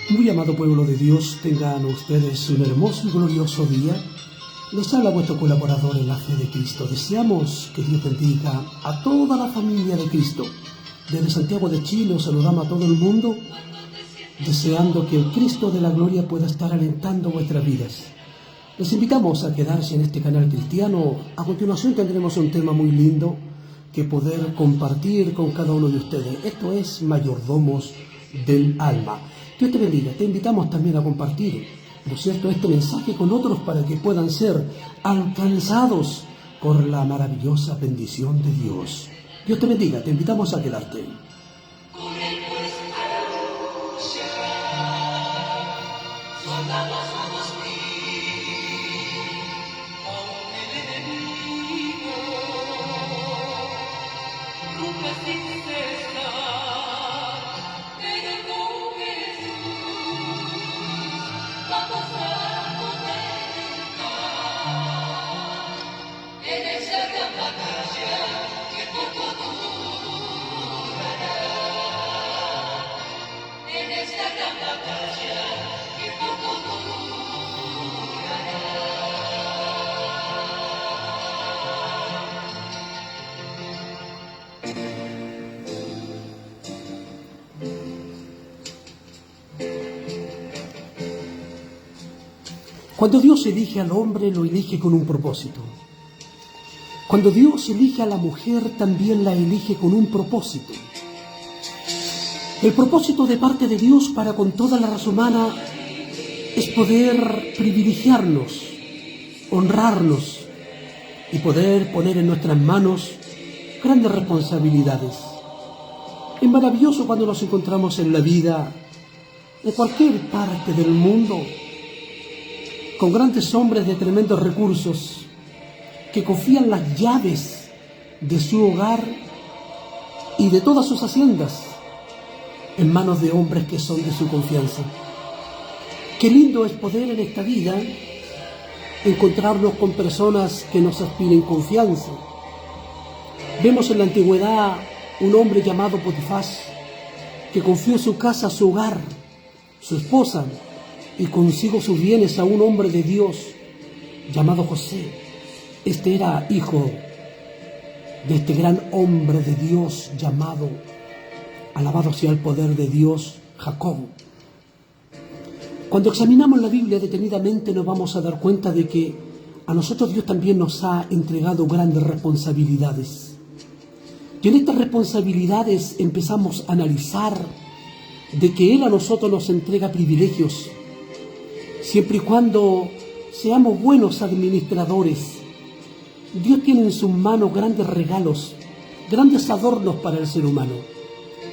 Muy amado pueblo de Dios, tengan ustedes un hermoso y glorioso día. Les habla vuestro colaborador en la fe de Cristo. Deseamos que Dios bendiga a toda la familia de Cristo. Desde Santiago de Chile os saludamos a todo el mundo, deseando que el Cristo de la gloria pueda estar alentando vuestras vidas. Les invitamos a quedarse en este canal cristiano. A continuación tendremos un tema muy lindo que poder compartir con cada uno de ustedes. Esto es Mayordomos del Alma. Dios te bendiga. Te invitamos también a compartir, ¿no es cierto?, este mensaje con otros para que puedan ser alcanzados por la maravillosa bendición de Dios. Dios te bendiga. Te invitamos a quedarte. Cuando Dios elige al hombre, lo elige con un propósito. Cuando Dios elige a la mujer, también la elige con un propósito. El propósito de parte de Dios para con toda la raza humana es poder privilegiarnos, honrarnos y poder poner en nuestras manos grandes responsabilidades. Es maravilloso cuando nos encontramos en la vida, en cualquier parte del mundo, con grandes hombres de tremendos recursos que confían las llaves de su hogar y de todas sus haciendas en manos de hombres que son de su confianza. Qué lindo es poder en esta vida encontrarnos con personas que nos aspiren confianza. Vemos en la antigüedad un hombre llamado Potifás que confió su casa, su hogar, su esposa y consigo sus bienes a un hombre de Dios llamado José. Este era hijo de este gran hombre de Dios llamado, alabado sea el poder de Dios, Jacob. Cuando examinamos la Biblia detenidamente nos vamos a dar cuenta de que a nosotros Dios también nos ha entregado grandes responsabilidades. Y en estas responsabilidades empezamos a analizar de que Él a nosotros nos entrega privilegios, siempre y cuando seamos buenos administradores. Dios tiene en sus manos grandes regalos, grandes adornos para el ser humano,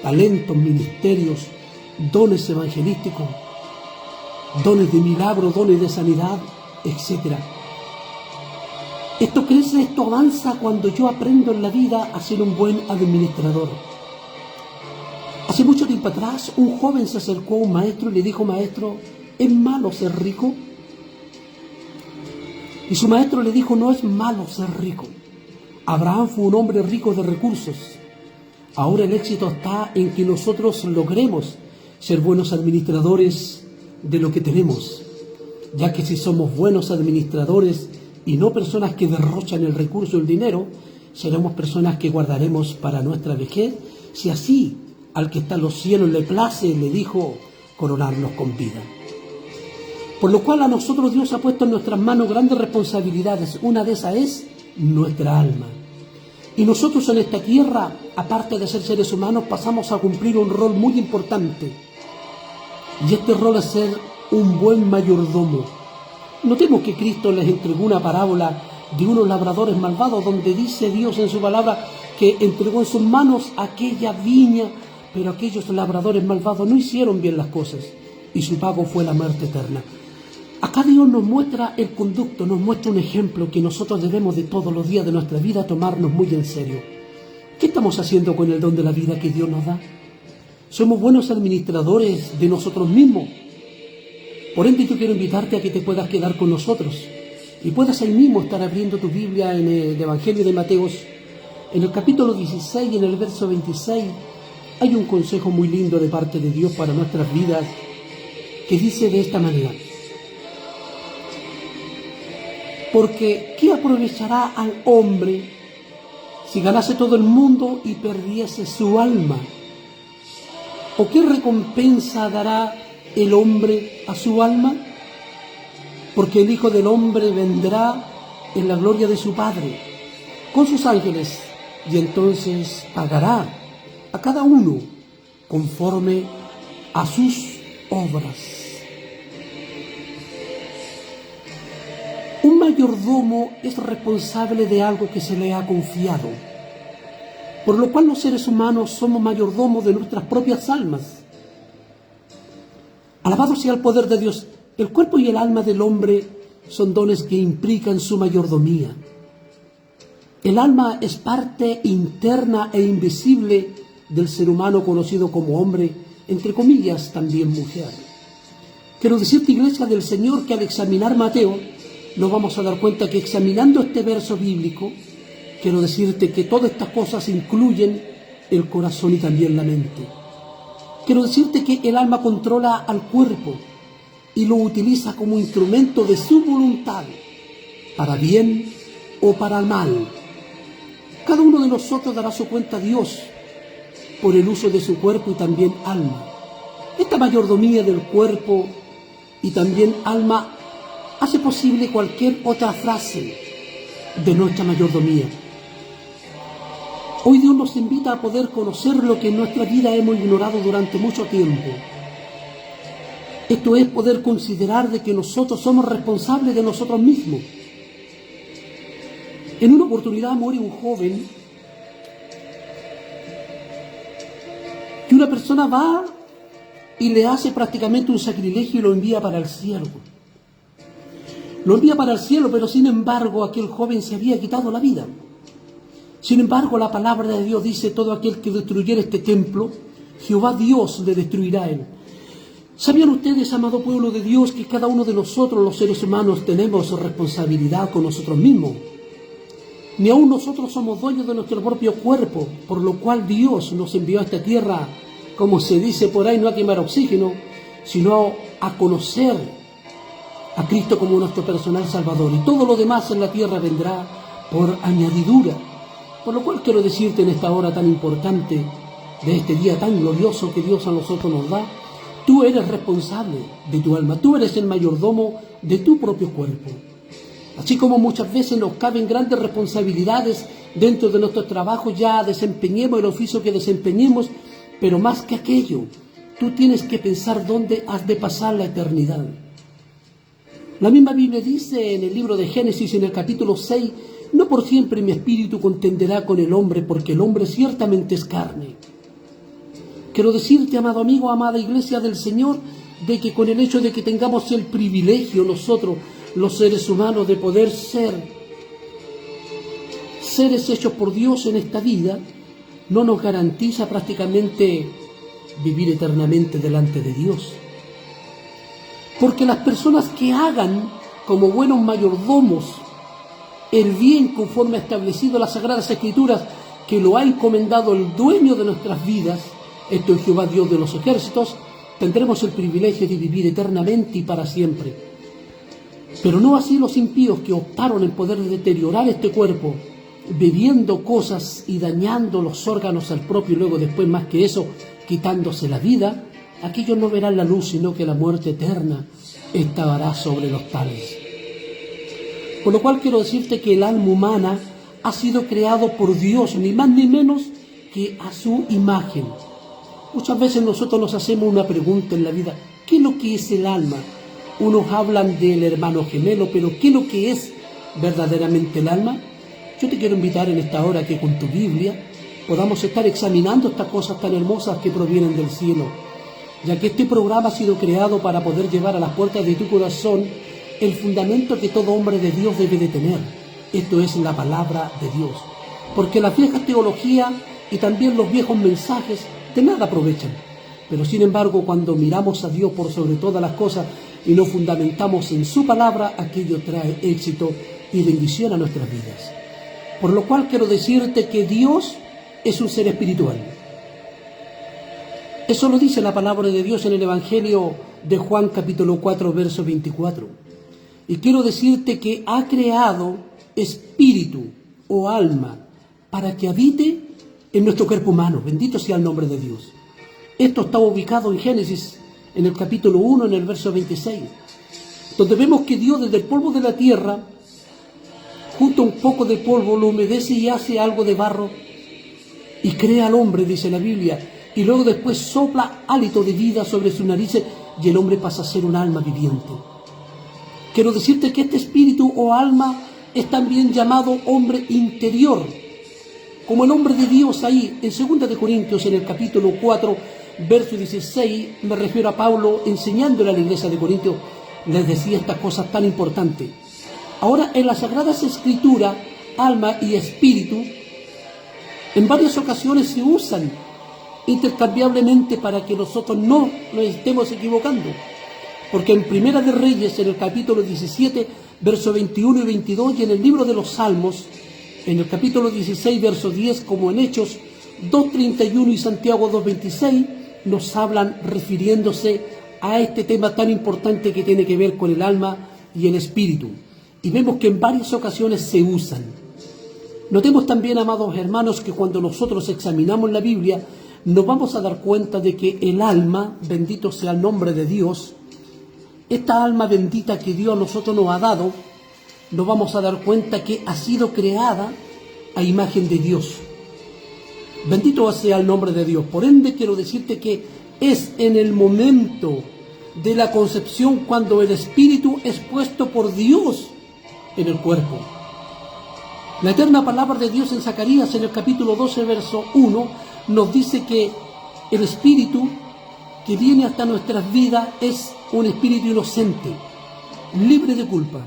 talentos, ministerios, dones evangelísticos, dones de milagro, dones de sanidad, etc. Esto crece, esto avanza cuando yo aprendo en la vida a ser un buen administrador. Hace mucho tiempo atrás, un joven se acercó a un maestro y le dijo: maestro, ¿es malo ser rico? Y su maestro le dijo: no es malo ser rico. Abraham fue un hombre rico de recursos. Ahora el éxito está en que nosotros logremos ser buenos administradores de lo que tenemos, ya que si somos buenos administradores y no personas que derrochan el recurso, el dinero, seremos personas que guardaremos para nuestra vejez, si así al que está en los cielos le place, le dijo, coronarnos con vida. Por lo cual a nosotros Dios ha puesto en nuestras manos grandes responsabilidades. Una de esas es nuestra alma. Y nosotros en esta tierra, aparte de ser seres humanos, pasamos a cumplir un rol muy importante. Y este rol es ser un buen mayordomo. Notemos que Cristo les entregó una parábola de unos labradores malvados, donde dice Dios en su palabra que entregó en sus manos aquella viña, pero aquellos labradores malvados no hicieron bien las cosas y su pago fue la muerte eterna. Acá Dios nos muestra el conducto, nos muestra un ejemplo que nosotros debemos de todos los días de nuestra vida tomarnos muy en serio. ¿Qué estamos haciendo con el don de la vida que Dios nos da? Somos buenos administradores de nosotros mismos. Por ende, yo quiero invitarte a que te puedas quedar con nosotros y puedas ahí mismo estar abriendo tu Biblia en el Evangelio de Mateo, en el capítulo 16 y en el verso 26. Hay un consejo muy lindo de parte de Dios para nuestras vidas que dice de esta manera: porque ¿qué aprovechará al hombre si ganase todo el mundo y perdiese su alma? ¿O qué recompensa dará el hombre a su alma? Porque el Hijo del Hombre vendrá en la gloria de su Padre con sus ángeles, y entonces pagará a cada uno conforme a sus obras. Un mayordomo es responsable de algo que se le ha confiado, por lo cual los seres humanos somos mayordomos de nuestras propias almas. Alabado sea el poder de Dios. El cuerpo y el alma del hombre son dones que implican su mayordomía. El alma es parte interna e invisible del ser humano conocido como hombre, entre comillas también mujer. Quiero decirte, Iglesia del Señor, que al examinar Mateo nos vamos a dar cuenta que examinando este verso bíblico, quiero decirte que todas estas cosas incluyen el corazón y también la mente. Quiero decirte que el alma controla al cuerpo y lo utiliza como instrumento de su voluntad, para bien o para mal. Cada uno de nosotros dará su cuenta a Dios por el uso de su cuerpo y también alma. Esta mayordomía del cuerpo y también alma hace posible cualquier otra frase de nuestra mayordomía. Hoy Dios nos invita a poder conocer lo que en nuestra vida hemos ignorado durante mucho tiempo. Esto es poder considerar de que nosotros somos responsables de nosotros mismos. En una oportunidad muere un joven que una persona va y le hace prácticamente un sacrilegio y lo envía para el cielo. Lo envía para el cielo, pero sin embargo aquel joven se había quitado la vida. Sin embargo, la palabra de Dios dice: todo aquel que destruyera este templo, Jehová Dios le destruirá a él. ¿Sabían ustedes, amado pueblo de Dios, que cada uno de nosotros, los seres humanos, tenemos responsabilidad con nosotros mismos? Ni aun nosotros somos dueños de nuestro propio cuerpo, por lo cual Dios nos envió a esta tierra, como se dice por ahí, no a quemar oxígeno, sino a conocer a Cristo como nuestro personal Salvador. Y todo lo demás en la tierra vendrá por añadidura. Por lo cual quiero decirte en esta hora tan importante, de este día tan glorioso que Dios a nosotros nos da, tú eres responsable de tu alma, tú eres el mayordomo de tu propio cuerpo. Así como muchas veces nos caben grandes responsabilidades dentro de nuestro trabajo, ya desempeñemos el oficio que desempeñemos, pero más que aquello, tú tienes que pensar dónde has de pasar la eternidad. La misma Biblia dice en el libro de Génesis, en el capítulo 6, no por siempre mi espíritu contenderá con el hombre, porque el hombre ciertamente es carne. Quiero decirte, amado amigo, amada Iglesia del Señor, de que con el hecho de que tengamos el privilegio nosotros, los seres humanos, de poder ser seres hechos por Dios en esta vida, no nos garantiza prácticamente vivir eternamente delante de Dios. Porque las personas que hagan como buenos mayordomos el bien conforme ha establecido las Sagradas Escrituras, que lo ha encomendado el dueño de nuestras vidas, esto es Jehová Dios de los ejércitos, tendremos el privilegio de vivir eternamente y para siempre. Pero no así los impíos, que optaron en poder deteriorar este cuerpo, bebiendo cosas y dañando los órganos al propio, y luego después, más que eso, quitándose la vida. Aquellos no verán la luz, sino que la muerte eterna estará sobre los tales. Por lo cual quiero decirte que el alma humana ha sido creado por Dios, ni más ni menos que a su imagen. Muchas veces nosotros nos hacemos una pregunta en la vida: ¿qué es lo que es el alma? Unos hablan del hermano gemelo, pero ¿qué es lo que es verdaderamente el alma? Yo te quiero invitar en esta hora que con tu Biblia podamos estar examinando estas cosas tan hermosas que provienen del cielo, ya que este programa ha sido creado para poder llevar a las puertas de tu corazón el fundamento que todo hombre de Dios debe de tener. Esto es la palabra de Dios. Porque las viejas teologías y también los viejos mensajes de nada aprovechan. Pero sin embargo, cuando miramos a Dios por sobre todas las cosas y nos fundamentamos en su palabra, aquello trae éxito y bendición a nuestras vidas. Por lo cual quiero decirte que Dios es un ser espiritual. Eso lo dice la palabra de Dios en el Evangelio de Juan capítulo 4, verso 24. Y quiero decirte que ha creado espíritu o alma para que habite en nuestro cuerpo humano. Bendito sea el nombre de Dios. Esto está ubicado en Génesis, en el capítulo 1, en el verso 26, donde vemos que Dios desde el polvo de la tierra, junto a un poco de polvo, lo humedece y hace algo de barro y crea al hombre, dice la Biblia, y luego después sopla hálito de vida sobre su nariz y el hombre pasa a ser un alma viviente. Quiero decirte que este espíritu o alma es también llamado hombre interior, como el hombre de Dios ahí en 2 de Corintios, en el capítulo 4, verso 16, me refiero a Pablo enseñándole a la iglesia de Corintios, les decía estas cosas tan importantes. Ahora, en las Sagradas Escrituras, alma y espíritu, en varias ocasiones se usan intercambiablemente para que nosotros no nos estemos equivocando. Porque en Primera de Reyes, en el capítulo 17, verso 21 y 22, y en el libro de los Salmos, en el capítulo 16, verso 10, como en Hechos 2.31 y Santiago 2.26, nos hablan refiriéndose a este tema tan importante que tiene que ver con el alma y el espíritu. Y vemos que en varias ocasiones se usan. Notemos también, amados hermanos, que cuando nosotros examinamos la Biblia, nos vamos a dar cuenta de que el alma, bendito sea el nombre de Dios, esta alma bendita que Dios a nosotros nos ha dado, nos vamos a dar cuenta que ha sido creada a imagen de Dios. Bendito sea el nombre de Dios. Por ende, quiero decirte que es en el momento de la concepción cuando el espíritu es puesto por Dios en el cuerpo. La eterna palabra de Dios en Zacarías, en el capítulo 12, verso 1, nos dice que el espíritu que viene hasta nuestras vidas es un espíritu inocente, libre de culpa,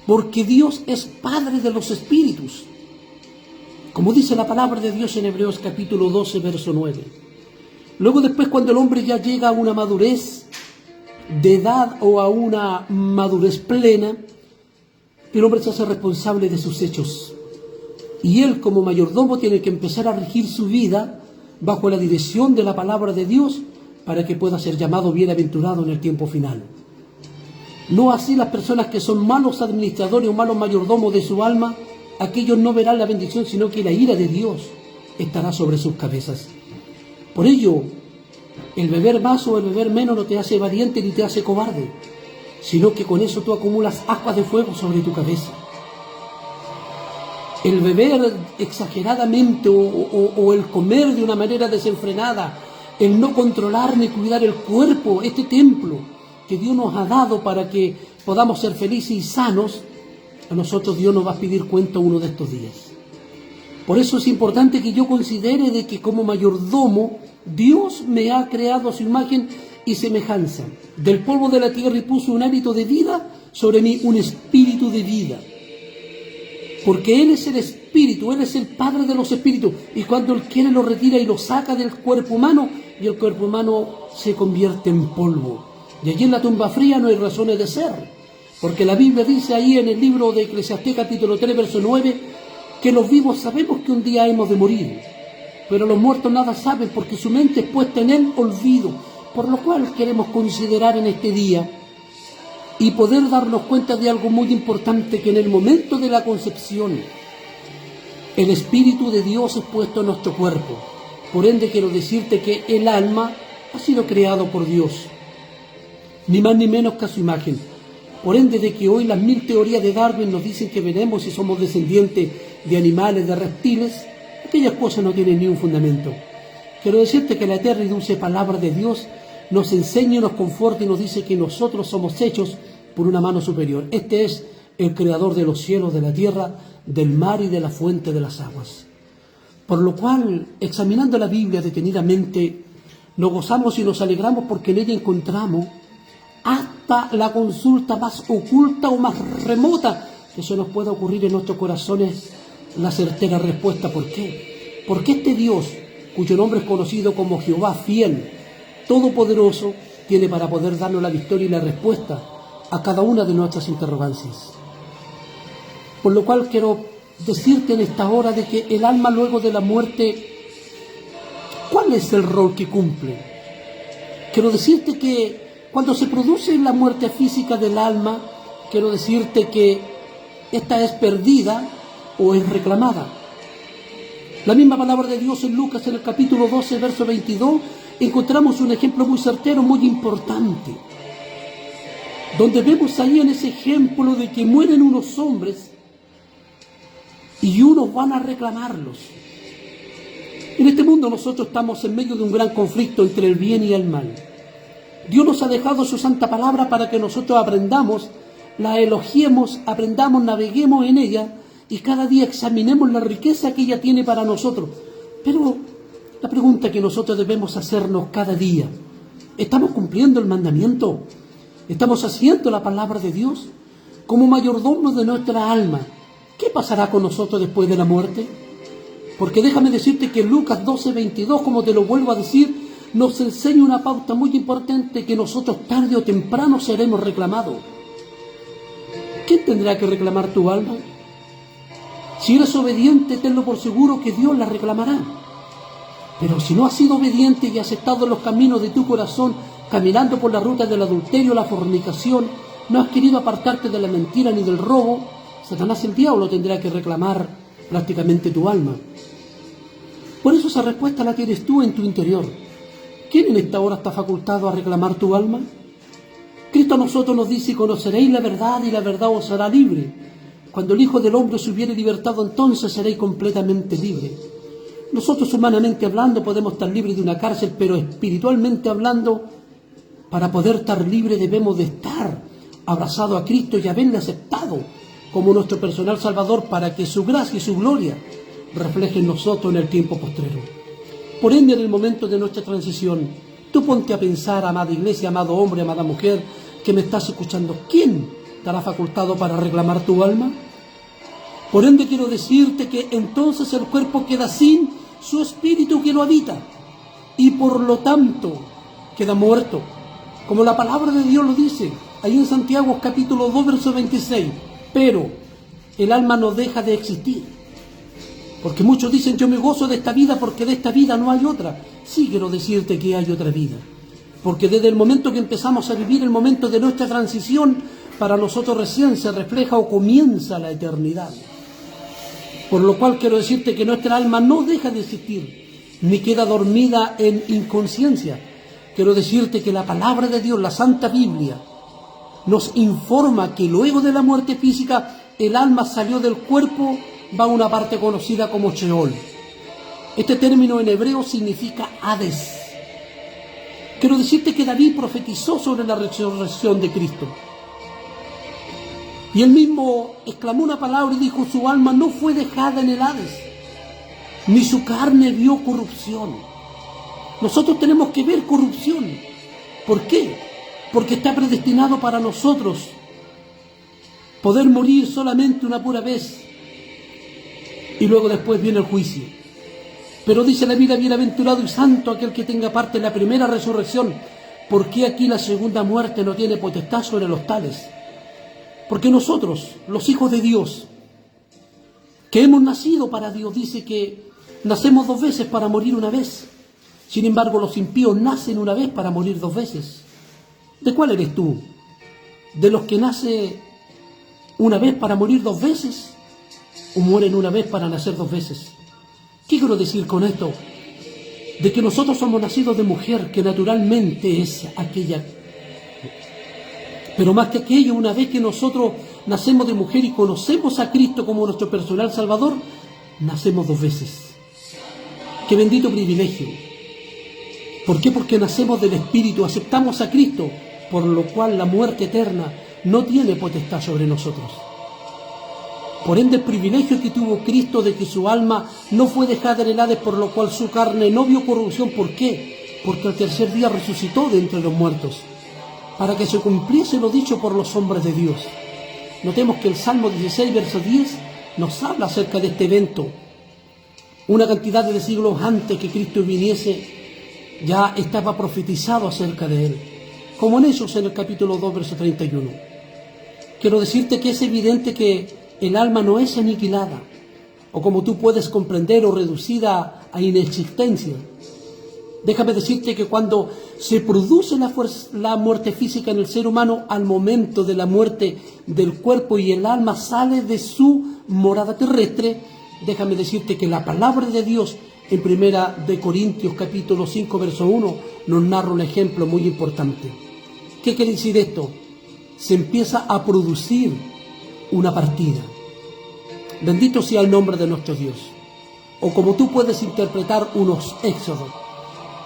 porque Dios es Padre de los espíritus, como dice la palabra de Dios en Hebreos capítulo 12, verso 9. Luego después, cuando el hombre ya llega a una madurez de edad o a una madurez plena, el hombre se hace responsable de sus hechos. Y él, como mayordomo, tiene que empezar a regir su vida bajo la dirección de la palabra de Dios para que pueda ser llamado bienaventurado en el tiempo final. No así las personas que son malos administradores o malos mayordomos de su alma, aquellos no verán la bendición, sino que la ira de Dios estará sobre sus cabezas. Por ello, el beber más o el beber menos no te hace valiente ni te hace cobarde, sino que con eso tú acumulas ascuas de fuego sobre tu cabeza. El beber exageradamente o el comer de una manera desenfrenada, el no controlar ni cuidar el cuerpo, este templo que Dios nos ha dado para que podamos ser felices y sanos, a nosotros Dios nos va a pedir cuenta uno de estos días. Por eso es importante que yo considere de que como mayordomo Dios me ha creado a su imagen y semejanza. Del polvo de la tierra y puso un hálito de vida sobre mí, un espíritu de vida. Porque Él es el espíritu, Él es el Padre de los espíritus. Y cuando Él quiere lo retira y lo saca del cuerpo humano, y el cuerpo humano se convierte en polvo. Y allí en la tumba fría no hay razones de ser. Porque la Biblia dice ahí en el libro de Eclesiastés capítulo 3, verso 9, que los vivos sabemos que un día hemos de morir, pero los muertos nada saben porque su mente es puesta en el olvido. Por lo cual queremos considerar en este día y poder darnos cuenta de algo muy importante, que en el momento de la concepción el Espíritu de Dios es puesto en nuestro cuerpo. Por ende quiero decirte que el alma ha sido creado por Dios, ni más ni menos que a su imagen. Por ende de que hoy las 1000 teorías de Darwin nos dicen que veremos si somos descendientes de animales, de reptiles, aquellas cosas no tienen ni un fundamento. Quiero decirte que la eterna y dulce palabra de Dios nos enseña, nos conforta y nos dice que nosotros somos hechos por una mano superior. Este es el creador de los cielos, de la tierra, del mar y de la fuente de las aguas. Por lo cual, examinando la Biblia detenidamente, nos gozamos y nos alegramos porque en ella encontramos hasta la consulta más oculta o más remota que se nos pueda ocurrir en nuestros corazones, la certera respuesta. ¿Por qué? Porque este Dios, cuyo nombre es conocido como Jehová fiel, todopoderoso, tiene para poder darnos la victoria y la respuesta a cada una de nuestras interrogancias. Por lo cual quiero decirte en esta hora de que el alma luego de la muerte, ¿cuál es el rol que cumple? Quiero decirte que cuando se produce la muerte física del alma, quiero decirte que esta es perdida o es reclamada. La misma palabra de Dios en Lucas, en el capítulo 12, verso 22, encontramos un ejemplo muy certero, muy importante, donde vemos ahí en ese ejemplo de que mueren unos hombres y unos van a reclamarlos. En este mundo nosotros estamos en medio de un gran conflicto entre el bien y el mal. Dios nos ha dejado su santa palabra para que nosotros aprendamos, la elogiemos, aprendamos, naveguemos en ella y cada día examinemos la riqueza que ella tiene para nosotros. Pero la pregunta que nosotros debemos hacernos cada día, ¿estamos cumpliendo el mandamiento? ¿Estamos haciendo la palabra de Dios? Como mayordomos de nuestra alma, ¿qué pasará con nosotros después de la muerte? Porque déjame decirte que Lucas 12, 22, como te lo vuelvo a decir, nos enseña una pauta muy importante, que nosotros tarde o temprano seremos reclamados. ¿Quién tendrá que reclamar tu alma? Si eres obediente, tenlo por seguro que Dios la reclamará. Pero si no has sido obediente y has estado en los caminos de tu corazón, caminando por la ruta del adulterio, la fornicación, no has querido apartarte de la mentira ni del robo, Satanás, el diablo, tendrá que reclamar prácticamente tu alma. Por eso esa respuesta la tienes tú en tu interior. ¿Quién en esta hora está facultado a reclamar tu alma? Cristo a nosotros nos dice: conoceréis la verdad y la verdad os hará libre. Cuando el Hijo del Hombre se hubiere libertado, entonces seréis completamente libre. Nosotros, humanamente hablando, podemos estar libres de una cárcel, pero espiritualmente hablando, para poder estar libres debemos de estar abrazados a Cristo y haberle aceptado como nuestro personal Salvador, para que su gracia y su gloria reflejen en nosotros en el tiempo postrero. Por ende, en el momento de nuestra transición, tú ponte a pensar, amada iglesia, amado hombre, amada mujer, que me estás escuchando, ¿quién estará facultado para reclamar tu alma? Por ende, quiero decirte que entonces el cuerpo queda sin su espíritu que lo habita, y por lo tanto queda muerto, como la palabra de Dios lo dice, ahí en Santiago capítulo 2, verso 26, pero el alma no deja de existir. Porque muchos dicen: yo me gozo de esta vida porque de esta vida no hay otra. Sí, quiero decirte que hay otra vida. Porque desde el momento que empezamos a vivir el momento de nuestra transición, para nosotros recién se refleja o comienza la eternidad. Por lo cual quiero decirte que nuestra alma no deja de existir, ni queda dormida en inconsciencia. Quiero decirte que la palabra de Dios, la Santa Biblia, nos informa que luego de la muerte física, el alma salió del cuerpo, va a una parte conocida como Sheol. Este término en hebreo significa Hades. Quiero decirte que David profetizó sobre la resurrección de Cristo. Y él mismo exclamó una palabra y dijo: su alma no fue dejada en el Hades, ni su carne vio corrupción. Nosotros tenemos que ver corrupción. ¿Por qué? Porque está predestinado para nosotros poder morir solamente una pura vez, y luego después viene el juicio. Pero dice la Biblia: bienaventurado y santo aquel que tenga parte en la primera resurrección, porque aquí la segunda muerte no tiene potestad sobre los tales. Porque nosotros, los hijos de Dios, que hemos nacido para Dios, dice que nacemos 2 veces para morir una vez. Sin embargo, los impíos nacen una vez para morir 2 veces. ¿De cuál eres tú? ¿De los que nace una vez para morir 2 veces? ¿O mueren una vez para nacer 2 veces? ¿Qué quiero decir con esto? De que nosotros somos nacidos de mujer, que naturalmente es aquella. Pero más que aquello, una vez que nosotros nacemos de mujer y conocemos a Cristo como nuestro personal Salvador, nacemos 2 veces. ¡Qué bendito privilegio! ¿Por qué? Porque nacemos del Espíritu, aceptamos a Cristo, por lo cual la muerte eterna no tiene potestad sobre nosotros. Por ende, el privilegio que tuvo Cristo de que su alma no fue dejada en el Hades, por lo cual su carne no vio corrupción. ¿Por qué? Porque al tercer día resucitó de entre los muertos, para que se cumpliese lo dicho por los hombres de Dios. Notemos que el Salmo 16, verso 10, nos habla acerca de este evento. Una cantidad de siglos antes que Cristo viniese, ya estaba profetizado acerca de él. Como en Hechos, en el capítulo 2, verso 31. Quiero decirte que es evidente que el alma no es aniquilada, o como tú puedes comprender, o reducida a inexistencia. Déjame decirte que cuando se produce la muerte física en el ser humano, al momento de la muerte del cuerpo y el alma sale de su morada terrestre, déjame decirte que la palabra de Dios en 1 Corintios capítulo 5 verso 1 nos narra un ejemplo muy importante. ¿Qué quiere decir esto? Se empieza a producir una partida. Bendito sea el nombre de nuestro Dios. O como tú puedes interpretar unos éxodos.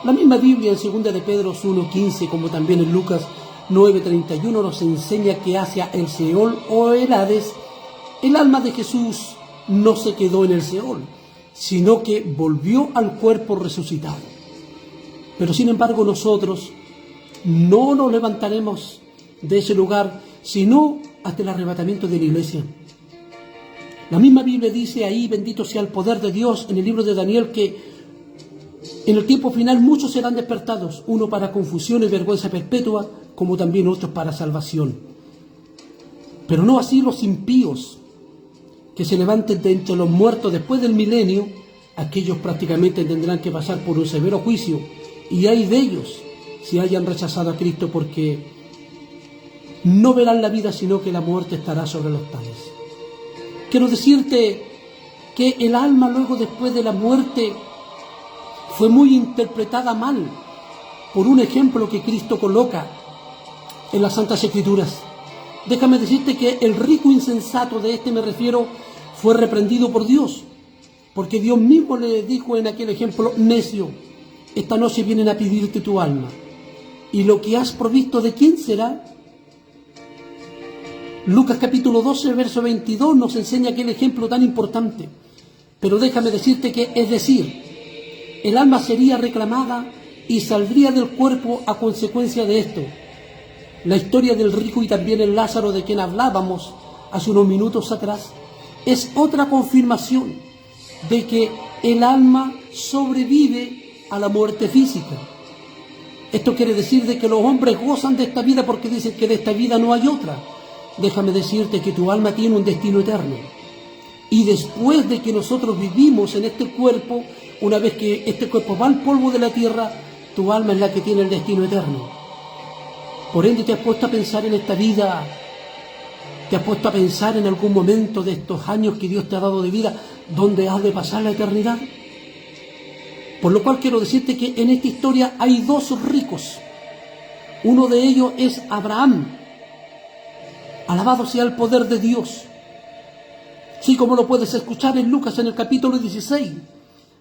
La misma Biblia en 2 de Pedro 1:15, como también en Lucas 9:31, nos enseña que hacia el Seol o el Hades, el alma de Jesús no se quedó en el Seol, sino que volvió al cuerpo resucitado. Pero sin embargo nosotros no nos levantaremos de ese lugar, sino hasta el arrebatamiento de la iglesia. La misma Biblia dice ahí, bendito sea el poder de Dios, en el libro de Daniel, que en el tiempo final muchos serán despertados, uno para confusión y vergüenza perpetua, como también otros para salvación. Pero no así los impíos, que se levanten de entre los muertos después del milenio, aquellos prácticamente tendrán que pasar por un severo juicio, y hay de ellos si hayan rechazado a Cristo, porque no verán la vida, sino que la muerte estará sobre los tales. Quiero decirte que el alma luego después de la muerte fue muy interpretada mal por un ejemplo que Cristo coloca en las Santas Escrituras. Déjame decirte que el rico insensato, de este me refiero, fue reprendido por Dios, porque Dios mismo le dijo en aquel ejemplo: necio, esta noche vienen a pedirte tu alma, y lo que has provisto, ¿de quién será? Lucas capítulo 12, verso 22 nos enseña aquel ejemplo tan importante. Pero déjame decirte que, es decir, el alma sería reclamada y saldría del cuerpo a consecuencia de esto. La historia del rico y también el Lázaro, de quien hablábamos hace unos minutos atrás, es otra confirmación de que el alma sobrevive a la muerte física. Esto quiere decir de que los hombres gozan de esta vida porque dicen que de esta vida no hay otra. Déjame decirte que tu alma tiene un destino eterno. Y después de que nosotros vivimos en este cuerpo, una vez que este cuerpo va al polvo de la tierra, tu alma es la que tiene el destino eterno. Por ende, ¿te has puesto a pensar en esta vida? ¿Te has puesto a pensar en algún momento de estos años que Dios te ha dado de vida, dónde has de pasar la eternidad? Por lo cual quiero decirte que en esta historia hay dos ricos. Uno de ellos es Abraham. Alabado sea el poder de Dios. Sí, como lo puedes escuchar en Lucas en el capítulo 16,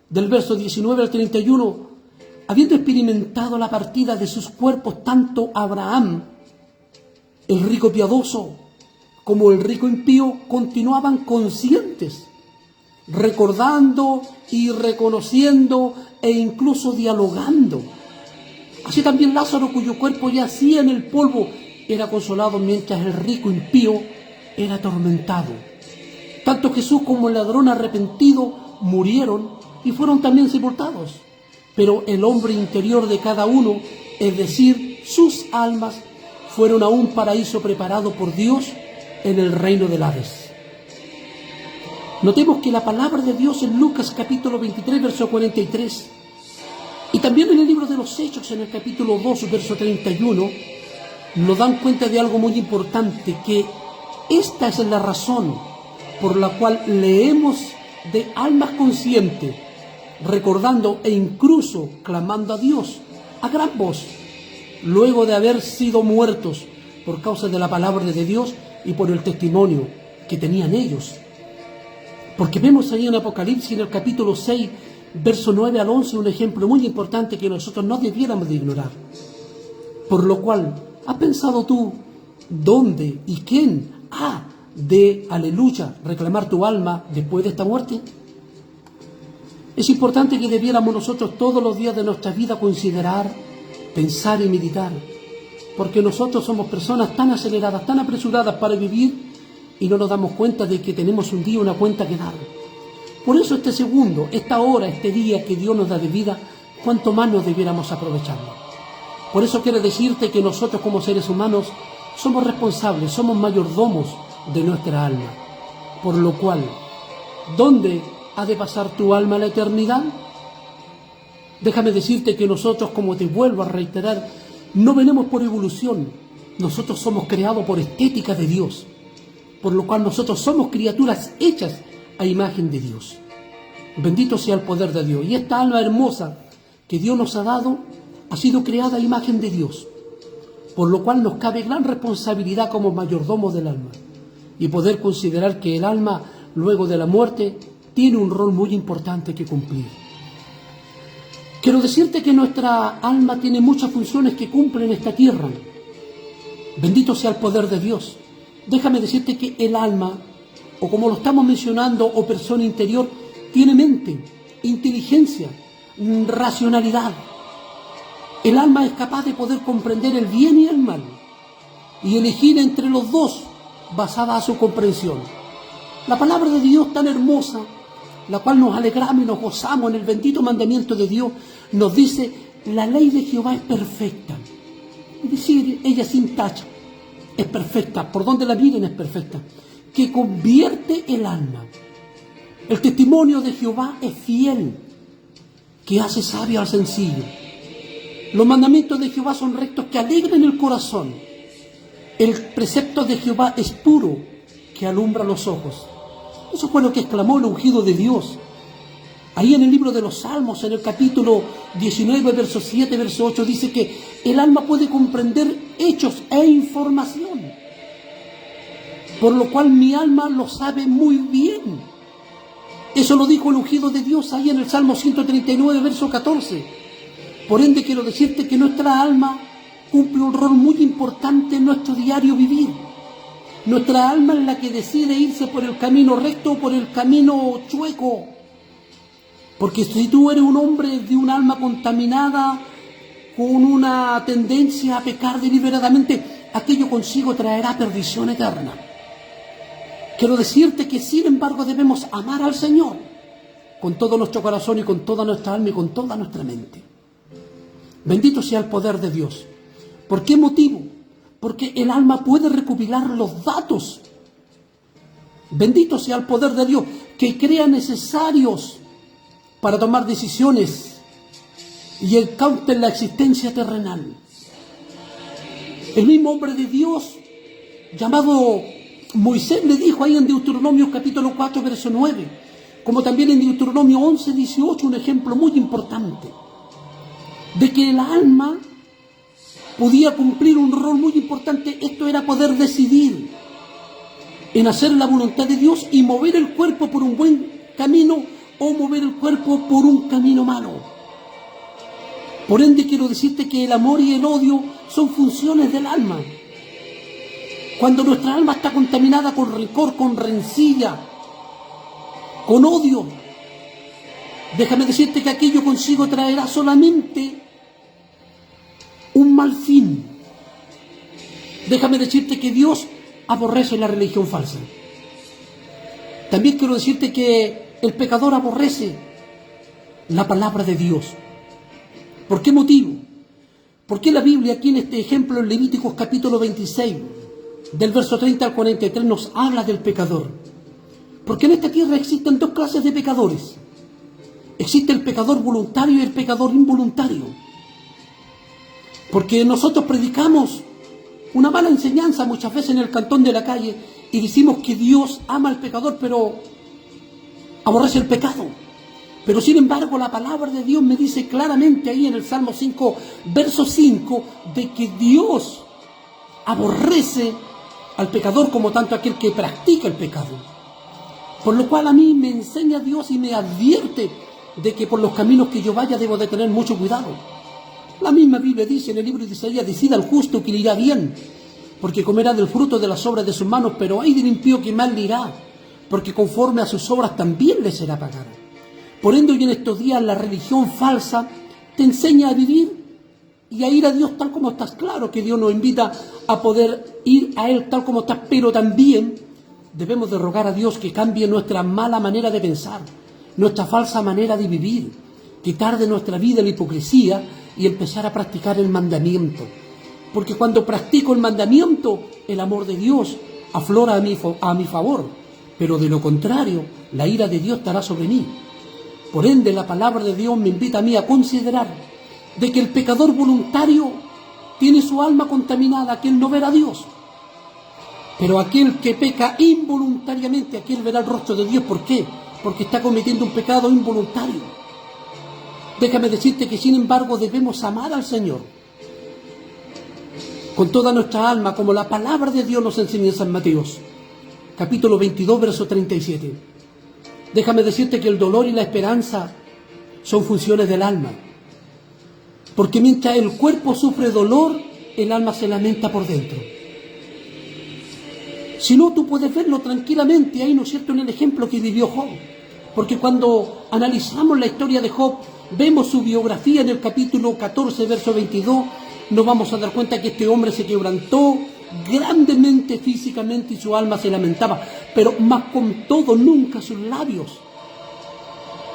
del verso 19 al 31, habiendo experimentado la partida de sus cuerpos, tanto Abraham, el rico piadoso, como el rico impío, continuaban conscientes, recordando y reconociendo e incluso dialogando. Así también Lázaro, cuyo cuerpo yacía en el polvo, era consolado, mientras el rico impío era atormentado. Tanto Jesús como el ladrón arrepentido murieron y fueron también sepultados. Pero el hombre interior de cada uno, es decir, sus almas, fueron a un paraíso preparado por Dios en el reino del Hades. Notemos que la palabra de Dios en Lucas capítulo 23, verso 43, y también en el libro de los Hechos, en el capítulo 2, verso 31, nos dan cuenta de algo muy importante, que esta es la razón por la cual leemos de almas conscientes, recordando e incluso clamando a Dios a gran voz, luego de haber sido muertos por causa de la palabra de Dios y por el testimonio que tenían ellos. Porque vemos ahí en Apocalipsis, en el capítulo 6, verso 9 al 11, un ejemplo muy importante que nosotros no debiéramos de ignorar. Por lo cual, ¿has pensado tú dónde y quién ha de, aleluya, reclamar tu alma después de esta muerte? Es importante que debiéramos nosotros todos los días de nuestra vida considerar, pensar y meditar, porque nosotros somos personas tan aceleradas, tan apresuradas para vivir, y no nos damos cuenta de que tenemos un día una cuenta que dar. Por eso este segundo, esta hora, este día que Dios nos da de vida, cuanto más nos debiéramos aprovecharlo. Por eso quiero decirte que nosotros como seres humanos somos responsables, somos mayordomos de nuestra alma. Por lo cual, ¿dónde ha de pasar tu alma a la eternidad? Déjame decirte que nosotros, como te vuelvo a reiterar, no venimos por evolución. Nosotros somos creados por estética de Dios, por lo cual nosotros somos criaturas hechas a imagen de Dios. Bendito sea el poder de Dios. Y esta alma hermosa que Dios nos ha dado ha sido creada a imagen de Dios, por lo cual nos cabe gran responsabilidad como mayordomos del alma y poder considerar que el alma, luego de la muerte, tiene un rol muy importante que cumplir. Quiero decirte que nuestra alma tiene muchas funciones que cumple en esta tierra. Bendito sea el poder de Dios. Déjame decirte que el alma, o como lo estamos mencionando, o persona interior, tiene mente, inteligencia, racionalidad. El alma es capaz de poder comprender el bien y el mal y elegir entre los dos basada a su comprensión. La palabra de Dios tan hermosa, la cual nos alegramos y nos gozamos en el bendito mandamiento de Dios, nos dice: la ley de Jehová es perfecta. Es decir, ella sin tacha, es perfecta, por donde la miren es perfecta, que convierte el alma. El testimonio de Jehová es fiel, que hace sabio al sencillo. Los mandamientos de Jehová son rectos, que alegran el corazón. El precepto de Jehová es puro, que alumbra los ojos. Eso fue lo que exclamó el ungido de Dios. Ahí en el libro de los Salmos, en el capítulo 19, verso 7, verso 8, dice que el alma puede comprender hechos e información, por lo cual mi alma lo sabe muy bien. Eso lo dijo el ungido de Dios ahí en el Salmo 139, verso 14. Por ende, quiero decirte que nuestra alma cumple un rol muy importante en nuestro diario vivir. Nuestra alma es la que decide irse por el camino recto o por el camino chueco. Porque si tú eres un hombre de un alma contaminada, con una tendencia a pecar deliberadamente, aquello consigo traerá perdición eterna. Quiero decirte que sin embargo debemos amar al Señor con todo nuestro corazón y con toda nuestra alma y con toda nuestra mente. Bendito sea el poder de Dios. ¿Por qué motivo? Porque el alma puede recopilar los datos. Bendito sea el poder de Dios, que crea necesarios para tomar decisiones y el cauce en la existencia terrenal. El mismo hombre de Dios, llamado Moisés, le dijo ahí en Deuteronomio capítulo 4, verso 9, como también en Deuteronomio 11, 18, un ejemplo muy importante, de que el alma podía cumplir un rol muy importante. Esto era poder decidir en hacer la voluntad de Dios y mover el cuerpo por un buen camino o mover el cuerpo por un camino malo. Por ende, quiero decirte que el amor y el odio son funciones del alma. Cuando nuestra alma está contaminada con rencor, con rencilla, con odio, déjame decirte que aquello consigo traerá solamente un mal fin. Déjame decirte que Dios aborrece la religión falsa. También quiero decirte que el pecador aborrece la palabra de Dios. ¿Por qué motivo? Porque la Biblia aquí en este ejemplo, en Levíticos capítulo 26, del verso 30 al 43, nos habla del pecador? Porque en esta tierra existen dos clases de pecadores. Existe el pecador voluntario y el pecador involuntario. Porque nosotros predicamos una mala enseñanza muchas veces en el cantón de la calle y decimos que Dios ama al pecador, pero aborrece el pecado. Pero sin embargo la palabra de Dios me dice claramente ahí en el Salmo 5, verso 5, de que Dios aborrece al pecador como tanto aquel que practica el pecado. Por lo cual a mí me enseña Dios y me advierte de que por los caminos que yo vaya debo de tener mucho cuidado. La misma Biblia dice en el libro de Isaías: decida al justo que le irá bien, porque comerá del fruto de las obras de sus manos, pero ay del impío que mal le irá, porque conforme a sus obras también le será pagada. Por ende, hoy en estos días la religión falsa te enseña a vivir y a ir a Dios tal como estás. Claro que Dios nos invita a poder ir a Él tal como estás, pero también debemos de rogar a Dios que cambie nuestra mala manera de pensar, nuestra falsa manera de vivir, quitar de nuestra vida la hipocresía y empezar a practicar el mandamiento. Porque cuando practico el mandamiento, el amor de Dios aflora a mi favor, pero de lo contrario, la ira de Dios estará sobre mí. Por ende, la palabra de Dios me invita a mí a considerar de que el pecador voluntario tiene su alma contaminada, aquel no verá a Dios. Pero aquel que peca involuntariamente, aquel verá el rostro de Dios. ¿Por qué? Porque está cometiendo un pecado involuntario. Déjame decirte que sin embargo debemos amar al Señor con toda nuestra alma, como la palabra de Dios nos enseña en San Mateo, capítulo 22, verso 37. Déjame decirte que el dolor y la esperanza son funciones del alma. Porque mientras el cuerpo sufre dolor, el alma se lamenta por dentro. Si no, tú puedes verlo tranquilamente ahí, ¿no es cierto?, en el ejemplo que vivió Job. Porque cuando analizamos la historia de Job, vemos su biografía en el capítulo 14, verso 22, nos vamos a dar cuenta que este hombre se quebrantó grandemente físicamente y su alma se lamentaba, pero más con todo nunca sus labios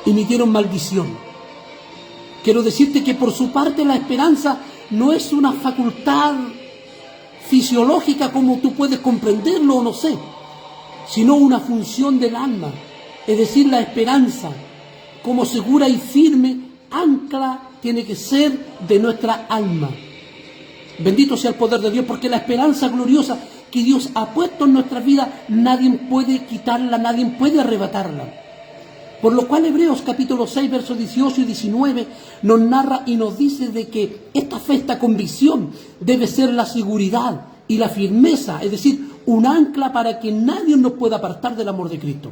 emitieron maldición. Quiero decirte que por su parte la esperanza no es una facultad fisiológica como tú puedes comprenderlo o no sé, sino una función del alma, es decir, la esperanza como segura y firme ancla tiene que ser de nuestra alma. Bendito sea el poder de Dios, porque la esperanza gloriosa que Dios ha puesto en nuestra vida, nadie puede quitarla, nadie puede arrebatarla. Por lo cual Hebreos capítulo 6, versos 18 y 19 nos narra y nos dice de que esta fe, esta convicción debe ser la seguridad y la firmeza, es decir, un ancla para que nadie nos pueda apartar del amor de Cristo.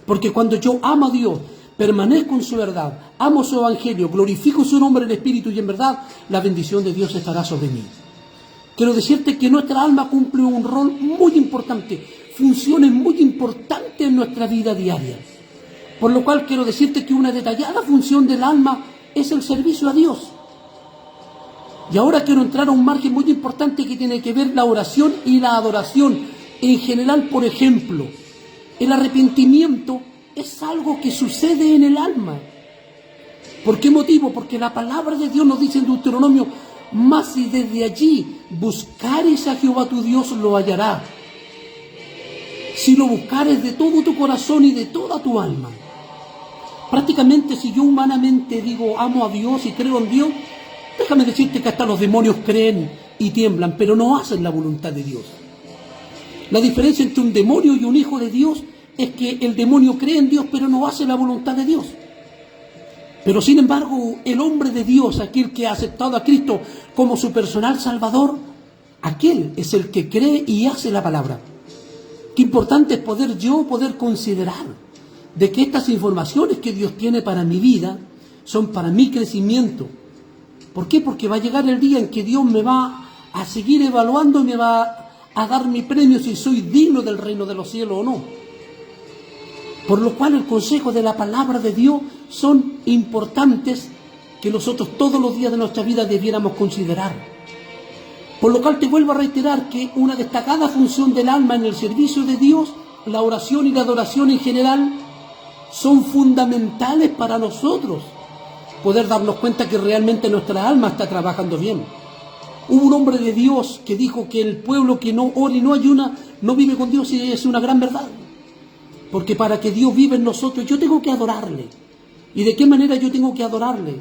Porque cuando yo amo a Dios, permanezco en su verdad, amo su evangelio, glorifico su nombre en espíritu y en verdad, la bendición de Dios estará sobre mí. Quiero decirte que nuestra alma cumple un rol muy importante, funciones muy importantes en nuestra vida diaria. Por lo cual quiero decirte que una detallada función del alma es el servicio a Dios. Y ahora quiero entrar a un margen muy importante que tiene que ver la oración y la adoración. En general, por ejemplo, el arrepentimiento es algo que sucede en el alma. ¿Por qué motivo? Porque la palabra de Dios nos dice en Deuteronomio: mas si desde allí buscares a Jehová tu Dios, lo hallará. Si lo buscares de todo tu corazón y de toda tu alma. Prácticamente, si yo humanamente digo amo a Dios y creo en Dios, déjame decirte que hasta los demonios creen y tiemblan, pero no hacen la voluntad de Dios. La diferencia entre un demonio y un hijo de Dios es que el demonio cree en Dios, pero no hace la voluntad de Dios. Pero sin embargo, el hombre de Dios, aquel que ha aceptado a Cristo como su personal Salvador, aquel es el que cree y hace la palabra. Qué importante es poder considerar de que estas informaciones que Dios tiene para mi vida son para mi crecimiento. ¿Por qué? Porque va a llegar el día en que Dios me va a seguir evaluando y me va a dar mi premio si soy digno del reino de los cielos o no. Por lo cual el consejo de la palabra de Dios son importantes que nosotros todos los días de nuestra vida debiéramos considerar. Por lo cual te vuelvo a reiterar que una destacada función del alma en el servicio de Dios, la oración y la adoración en general, son fundamentales para nosotros poder darnos cuenta que realmente nuestra alma está trabajando bien. Hubo un hombre de Dios que dijo que el pueblo que no ora y no ayuna no vive con Dios, y es una gran verdad. Porque para que Dios viva en nosotros, yo tengo que adorarle. ¿Y de qué manera yo tengo que adorarle?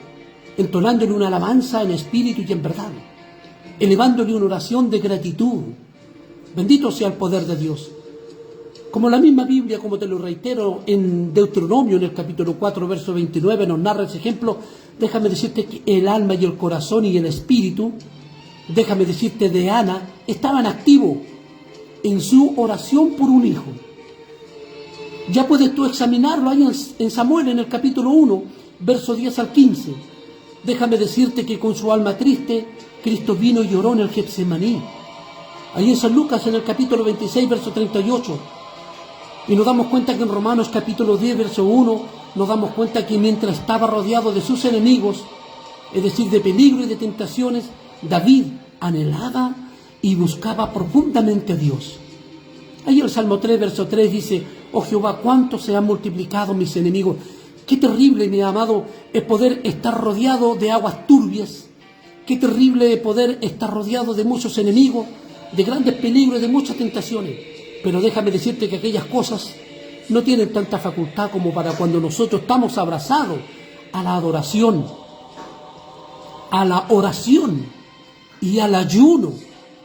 Entonándole una alabanza en espíritu y en verdad, elevándole una oración de gratitud. Bendito sea el poder de Dios. Como la misma Biblia, como te lo reitero, en Deuteronomio, en el capítulo 4, verso 29, nos narra ese ejemplo. Déjame decirte que el alma y el corazón y el espíritu, déjame decirte, de Ana, estaban activos en su oración por un hijo. Ya puedes tú examinarlo ahí en Samuel, en el capítulo 1, verso 10 al 15. Déjame decirte que con su alma triste, Cristo vino y lloró en el Getsemaní. Ahí en San Lucas, en el capítulo 26, verso 38. Y nos damos cuenta que en Romanos capítulo 10, verso 1, nos damos cuenta que mientras estaba rodeado de sus enemigos, es decir, de peligro y de tentaciones, David anhelaba y buscaba profundamente a Dios. Ahí el Salmo 3, verso 3 dice: oh Jehová, cuánto se han multiplicado mis enemigos. Qué terrible, mi amado, es poder estar rodeado de aguas turbias. Qué terrible es poder estar rodeado de muchos enemigos, de grandes peligros, de muchas tentaciones. Pero déjame decirte que aquellas cosas no tienen tanta facultad como para cuando nosotros estamos abrazados a la adoración, a la oración y al ayuno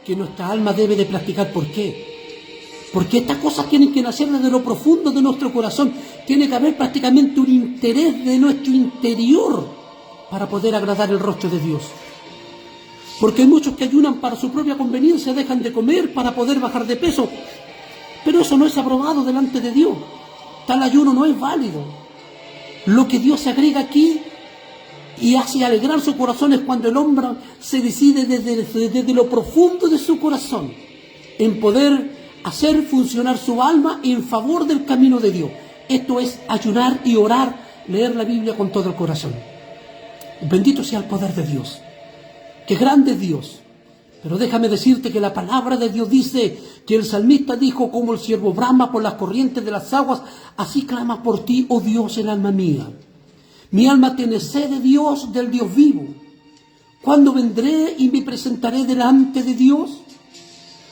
que nuestra alma debe de practicar. ¿Por qué? Porque estas cosas tienen que nacer desde lo profundo de nuestro corazón. Tiene que haber prácticamente un interés de nuestro interior para poder agradar el rostro de Dios. Porque hay muchos que ayunan para su propia conveniencia, dejan de comer para poder bajar de peso. Pero eso no es aprobado delante de Dios. Tal ayuno no es válido. Lo que Dios se agrega aquí y hace alegrar su corazón es cuando el hombre se decide desde lo profundo de su corazón en poder hacer funcionar su alma en favor del camino de Dios. Esto es ayunar y orar, leer la Biblia con todo el corazón. Bendito sea el poder de Dios. ¡Qué grande es Dios! Pero déjame decirte que la palabra de Dios dice que el salmista dijo: como el ciervo brama por las corrientes de las aguas, así clama por ti, oh Dios, el alma mía. Mi alma tiene sed de Dios, del Dios vivo. ¿Cuándo vendré y me presentaré delante de Dios?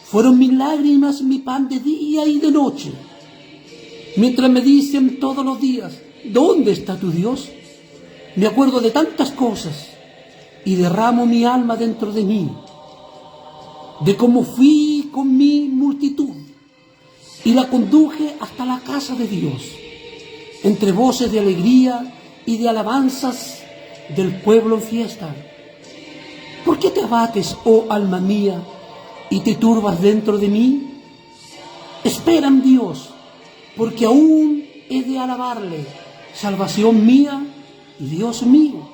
Fueron mis lágrimas mi pan de día y de noche, mientras me dicen todos los días: ¿dónde está tu Dios? Me acuerdo de tantas cosas y derramo mi alma dentro de mí, de cómo fui con mi multitud y la conduje hasta la casa de Dios, entre voces de alegría y de alabanzas del pueblo en fiesta. ¿Por qué te abates, oh alma mía, y te turbas dentro de mí? Espera en Dios, porque aún he de alabarle, salvación mía y Dios mío.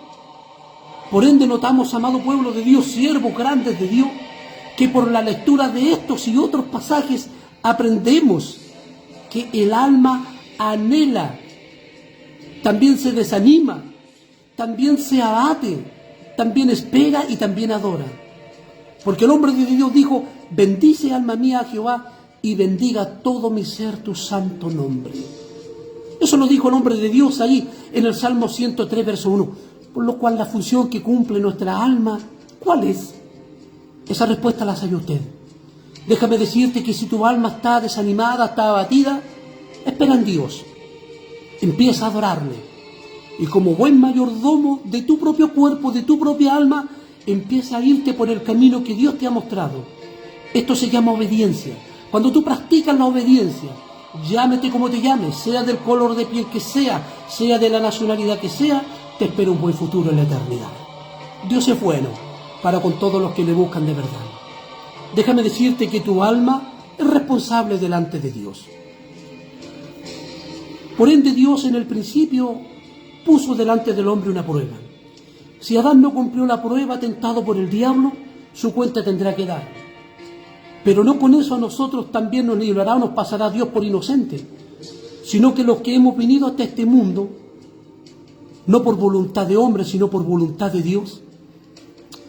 Por ende notamos, amado pueblo de Dios, siervos grandes de Dios, que por la lectura de estos y otros pasajes aprendemos que el alma anhela, también se desanima, también se abate, también espera y también adora. Porque el hombre de Dios dijo: bendice alma mía a Jehová y bendiga todo mi ser tu santo nombre. Eso lo dijo el hombre de Dios ahí en el Salmo 103, verso 1. Por lo cual la función que cumple nuestra alma, ¿cuál es? Esa respuesta la sabe usted. Déjame decirte que si tu alma está desanimada, está abatida, espera en Dios. Empieza a adorarle. Y como buen mayordomo de tu propio cuerpo, de tu propia alma, empieza a irte por el camino que Dios te ha mostrado. Esto se llama obediencia. Cuando tú practicas la obediencia, llámete como te llames, sea del color de piel que sea de la nacionalidad que sea, te espera un buen futuro en la eternidad. Dios es bueno para con todos los que le buscan de verdad. Déjame decirte que tu alma es responsable delante de Dios. Por ende, Dios en el principio puso delante del hombre una prueba. Si Adán no cumplió la prueba, tentado por el diablo, su cuenta tendrá que dar. Pero no con eso a nosotros también nos librará o nos pasará Dios por inocente, sino que los que hemos venido hasta este mundo, no por voluntad de hombre, sino por voluntad de Dios,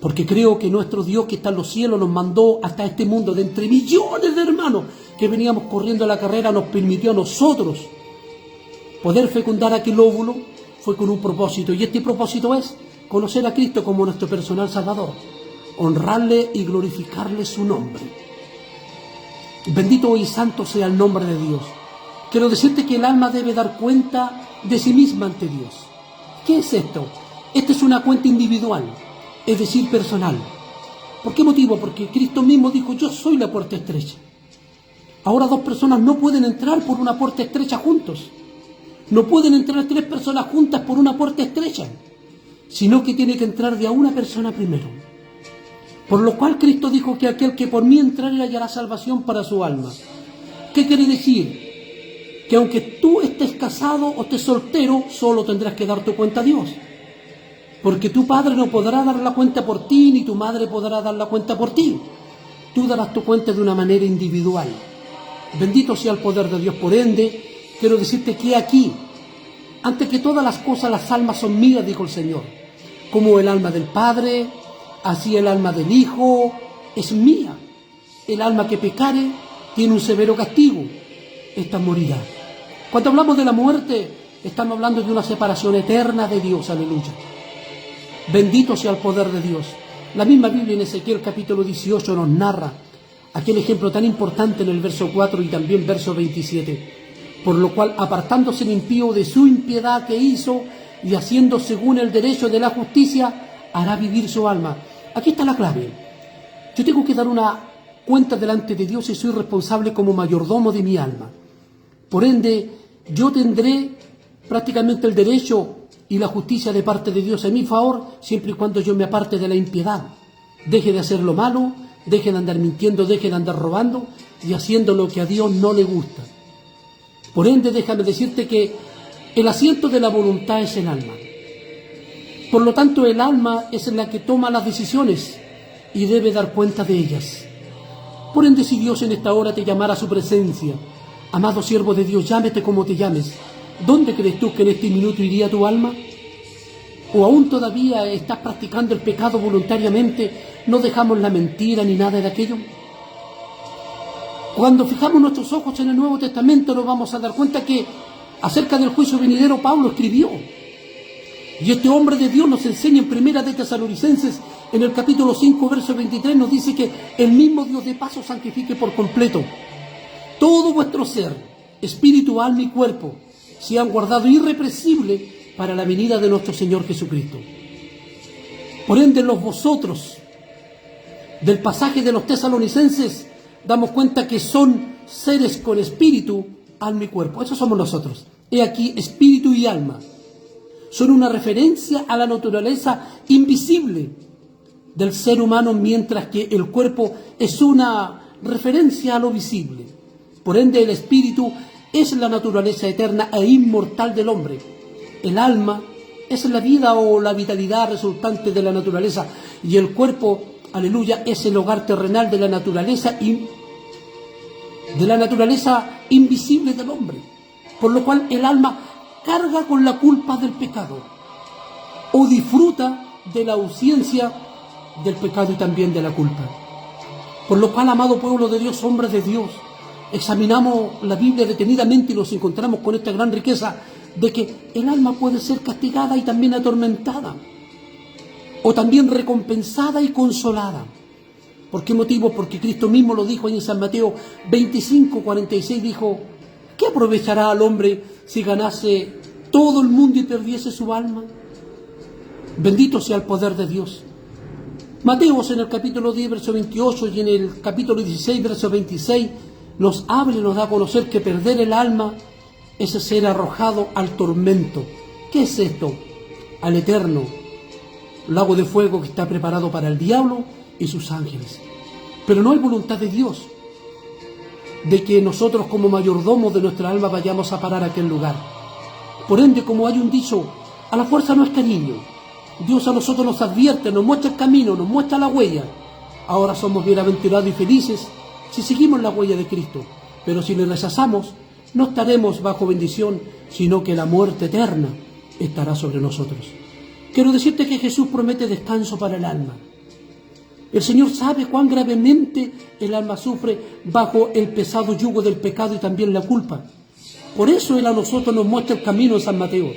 porque creo que nuestro Dios que está en los cielos nos mandó hasta este mundo de entre millones de hermanos que veníamos corriendo la carrera, nos permitió a nosotros poder fecundar aquel óvulo, fue con un propósito, y este propósito es conocer a Cristo como nuestro personal Salvador, honrarle y glorificarle su nombre. Bendito y santo sea el nombre de Dios. Quiero decirte que el alma debe dar cuenta de sí misma ante Dios. ¿Qué es esto? Esta es una cuenta individual, es decir, personal. ¿Por qué motivo? Porque Cristo mismo dijo: yo soy la puerta estrecha. Ahora dos personas no pueden entrar por una puerta estrecha juntos. No pueden entrar tres personas juntas por una puerta estrecha, sino que tiene que entrar de a una persona primero. Por lo cual Cristo dijo que aquel que por mí entrare hallará salvación para su alma. ¿Qué quiere decir? Que aunque tú estés casado o estés soltero, solo tendrás que dar tu cuenta a Dios. Porque tu padre no podrá dar la cuenta por ti, ni tu madre podrá dar la cuenta por ti. Tú darás tu cuenta de una manera individual. Bendito sea el poder de Dios. Por ende, quiero decirte que aquí, antes que todas las cosas, las almas son mías, dijo el Señor. Como el alma del Padre, así el alma del Hijo es mía. El alma que pecare tiene un severo castigo. Esta morirá. Cuando hablamos de la muerte, estamos hablando de una separación eterna de Dios. Aleluya. Bendito sea el poder de Dios. La misma Biblia en Ezequiel capítulo 18 nos narra aquel ejemplo tan importante en el verso 4 y también verso 27. por lo cual, apartándose el impío de su impiedad que hizo y haciendo según el derecho de la justicia, hará vivir su alma. Aquí está la clave. Yo tengo que dar una cuenta delante de Dios y soy responsable como mayordomo de mi alma. Por ende, yo tendré prácticamente el derecho y la justicia de parte de Dios en mi favor, siempre y cuando yo me aparte de la impiedad. Deje de hacer lo malo, deje de andar mintiendo, deje de andar robando y haciendo lo que a Dios no le gusta. Por ende, déjame decirte que el asiento de la voluntad es el alma. Por lo tanto, el alma es la que toma las decisiones y debe dar cuenta de ellas. Por ende, si Dios en esta hora te llamara a su presencia, amado siervo de Dios, llámete como te llames, ¿dónde crees tú que en este minuto iría tu alma? ¿O aún todavía estás practicando el pecado voluntariamente? ¿No dejamos la mentira ni nada de aquello? Cuando fijamos nuestros ojos en el Nuevo Testamento nos vamos a dar cuenta que acerca del juicio venidero Pablo escribió. Y este hombre de Dios nos enseña en Primera de Tesalonicenses, en el capítulo 5, verso 23, nos dice que el mismo Dios de paz os santifique por completo. Todo vuestro ser, espíritu, alma y cuerpo, sean guardados irrepresible para la venida de nuestro Señor Jesucristo. Por ende, los vosotros, del pasaje de los tesalonicenses, damos cuenta que son seres con espíritu, alma y cuerpo. Eso somos nosotros. He aquí, espíritu y alma. Son una referencia a la naturaleza invisible del ser humano, mientras que el cuerpo es una referencia a lo visible. Por ende, el espíritu es la naturaleza eterna e inmortal del hombre. El alma es la vida o la vitalidad resultante de la naturaleza. Y el cuerpo, aleluya, es el hogar terrenal de la naturaleza invisible del hombre. Por lo cual el alma carga con la culpa del pecado o disfruta de la ausencia del pecado y también de la culpa. Por lo cual, amado pueblo de Dios, hombres de Dios, examinamos la Biblia detenidamente y nos encontramos con esta gran riqueza de que el alma puede ser castigada y también atormentada, o también recompensada y consolada. ¿Por qué motivo? Porque Cristo mismo lo dijo en San Mateo 25:46, dijo: ¿qué aprovechará al hombre si ganase todo el mundo y perdiese su alma? Bendito sea el poder de Dios. Mateos en el capítulo 10, verso 28 y en el capítulo 16, verso 26, nos habla y nos da a conocer que perder el alma es ser arrojado al tormento. ¿Qué es esto? Al eterno lago de fuego que está preparado para el diablo y sus ángeles. Pero no hay voluntad de Dios de que nosotros como mayordomos de nuestra alma vayamos a parar a aquel lugar. Por ende, como hay un dicho, a la fuerza no es cariño. Dios a nosotros nos advierte, nos muestra el camino, nos muestra la huella. Ahora somos bienaventurados y felices si seguimos la huella de Cristo. Pero si le rechazamos, no estaremos bajo bendición, sino que la muerte eterna estará sobre nosotros. Quiero decirte que Jesús promete descanso para el alma. El Señor sabe cuán gravemente el alma sufre bajo el pesado yugo del pecado y también la culpa. Por eso Él a nosotros nos muestra el camino en San Mateo.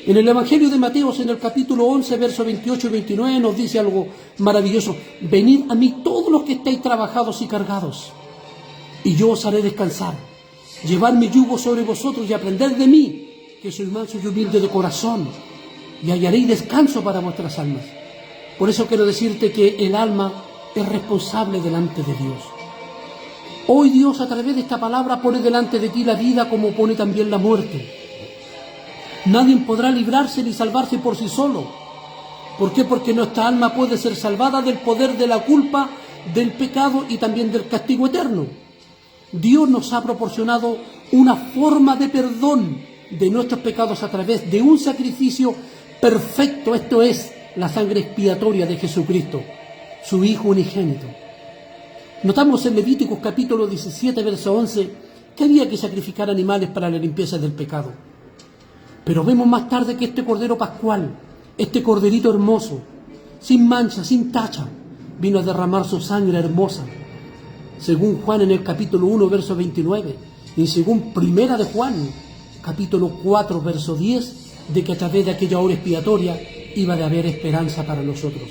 En el Evangelio de Mateo, en el capítulo 11, versos 28 y 29, nos dice algo maravilloso: venid a mí todos los que estáis trabajados y cargados, y yo os haré descansar. Llevad mi yugo sobre vosotros y aprended de mí, que soy manso y humilde de corazón, y hallaréis descanso para vuestras almas. Por eso quiero decirte que el alma es responsable delante de Dios. Hoy Dios, a través de esta palabra, pone delante de ti la vida como pone también la muerte. Nadie podrá librarse ni salvarse por sí solo. ¿Por qué? Porque nuestra alma puede ser salvada del poder de la culpa, del pecado y también del castigo eterno. Dios nos ha proporcionado una forma de perdón de nuestros pecados a través de un sacrificio perfecto. Esto es la sangre expiatoria de Jesucristo, su Hijo unigénito. Notamos en Levíticos capítulo 17, verso 11, que había que sacrificar animales para la limpieza del pecado. Pero vemos más tarde que este Cordero Pascual, este Corderito hermoso, sin mancha, sin tacha, vino a derramar su sangre hermosa, según Juan en el capítulo 1, verso 29, y según Primera de Juan, capítulo 4, verso 10, de que a través de aquella obra expiatoria iba a haber esperanza para nosotros.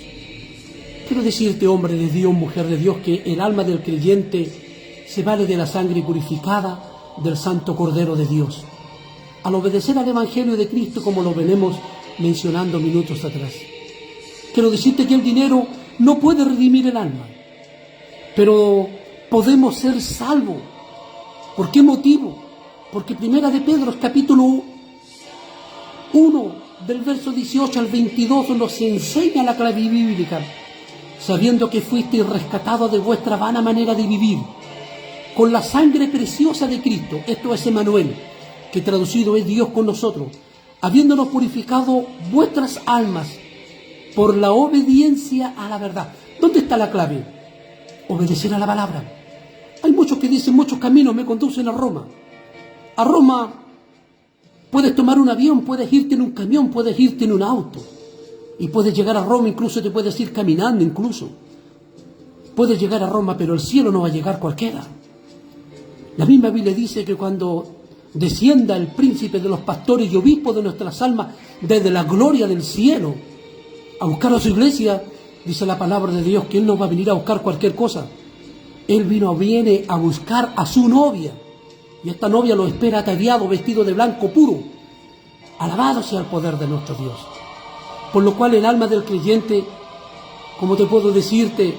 Quiero decirte, hombre de Dios, mujer de Dios, que el alma del creyente se vale de la sangre purificada del Santo Cordero de Dios. Al obedecer al Evangelio de Cristo, como lo venimos mencionando minutos atrás. Quiero decirte que el dinero no puede redimir el alma, pero podemos ser salvos. ¿Por qué motivo? Porque Primera de Pedro, capítulo 1, del verso 18 al 22, nos enseña la clave bíblica, sabiendo que fuisteis rescatados de vuestra vana manera de vivir, con la sangre preciosa de Cristo. Esto es Emmanuel, que traducido es Dios con nosotros, habiéndonos purificado vuestras almas por la obediencia a la verdad. ¿Dónde está la clave? Obedecer a la palabra. Hay muchos que dicen, muchos caminos me conducen a Roma. A Roma puedes tomar un avión, puedes irte en un camión, puedes irte en un auto. Y puedes llegar a Roma, incluso te puedes ir caminando incluso. Puedes llegar a Roma, pero el cielo no va a llegar cualquiera. La misma Biblia dice que cuando descienda el príncipe de los pastores y obispos de nuestras almas desde la gloria del cielo a buscar a su iglesia, dice la palabra de Dios que Él no va a venir a buscar cualquier cosa. Él viene a buscar a su novia, y esta novia lo espera ataviado, vestido de blanco puro. Alabado sea el poder de nuestro Dios. Por lo cual el alma del creyente, como te puedo decirte,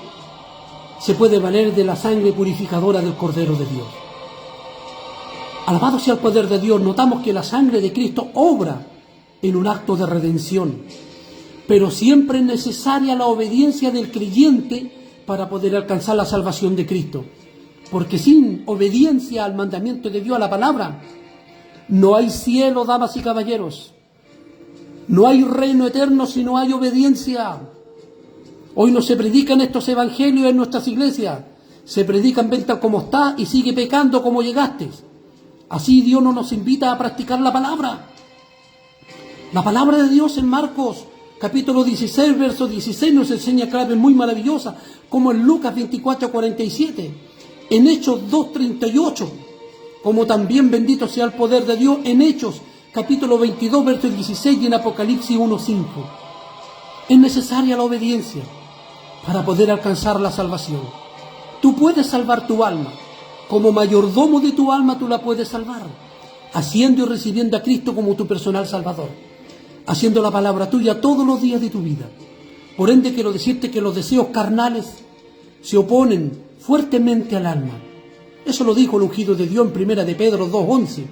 se puede valer de la sangre purificadora del Cordero de Dios. Alabado sea el poder de Dios. Notamos que la sangre de Cristo obra en un acto de redención, pero siempre es necesaria la obediencia del creyente para poder alcanzar la salvación de Cristo. Porque sin obediencia al mandamiento de Dios, a la palabra, no hay cielo, damas y caballeros. No hay reino eterno si no hay obediencia. Hoy no se predican estos evangelios en nuestras iglesias. Se predican ven tal como está y sigue pecando como llegaste. Así Dios no nos invita a practicar la palabra. La palabra de Dios en Marcos capítulo 16, verso 16 nos enseña claves muy maravillosas, como en Lucas 24, 47, en Hechos 2, 38, como también bendito sea el poder de Dios en Hechos capítulo 22, verso 16 y en Apocalipsis 1, 5. Es necesaria la obediencia para poder alcanzar la salvación. Tú puedes salvar tu alma. Como mayordomo de tu alma tú la puedes salvar, haciendo y recibiendo a Cristo como tu personal salvador, haciendo la palabra tuya todos los días de tu vida. Por ende, quiero decirte que los deseos carnales se oponen fuertemente al alma. Eso lo dijo el ungido de Dios en Primera de Pedro 2:11.